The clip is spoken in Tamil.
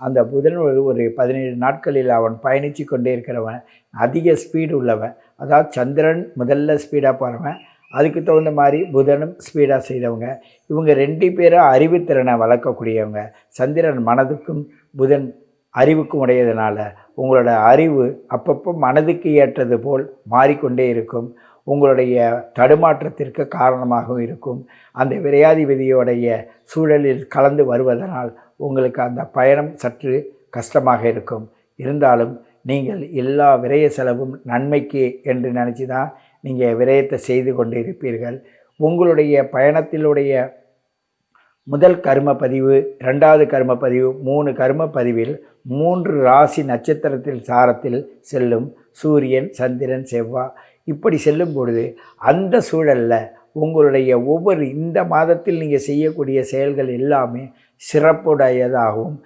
அந்த புதன் ஒரு 17 நாட்களில் அவன் பயணித்து கொண்டே இருக்கிறவன், அதிக ஸ்பீடு உள்ளவன். அதாவது சந்திரன் முதல்ல ஸ்பீடாக போகிறவன், அதுக்கு தகுந்த மாதிரி புதனும் ஸ்பீடாக செய்தவங்க. இவங்க 2 பேரும் அறிவுத்திறனை வளர்க்கக்கூடியவங்க. சந்திரன் மனதுக்கும் புதன் அறிவுக்கும் உடையதுனால உங்களோட அறிவு அப்பப்போ மனதுக்கு ஏற்றது போல் மாறிக்கொண்டே இருக்கும். உங்களுடைய தடுமாற்றத்திற்கு காரணமாகவும் இருக்கும். அந்த விரையாதிபதியோடைய சூழலில் கலந்து வருவதனால் உங்களுக்கு அந்த பயணம் சற்று கஷ்டமாக இருக்கும். இருந்தாலும் நீங்கள் எல்லா விரய செலவும் நன்மைக்கு என்று நினச்சி தான் நீங்கள் விரயத்தை செய்து கொண்டு இருப்பீர்கள். உங்களுடைய பயணத்திலுடைய முதல் கர்ம பதிவு, 2வது கர்ம பதிவு, 3 கர்ம பதிவில் 3 ராசி நட்சத்திரத்தில் சாரத்தில் செல்லும் சூரியன், சந்திரன், செவ்வாய் இப்படி செல்லும் பொழுது அந்த சூழலில் உங்களுடைய ஒவ்வொரு இந்த மாதத்தில் நீங்கள் செய்யக்கூடிய செயல்கள் எல்லாமே சிறப்புடையதாகவும்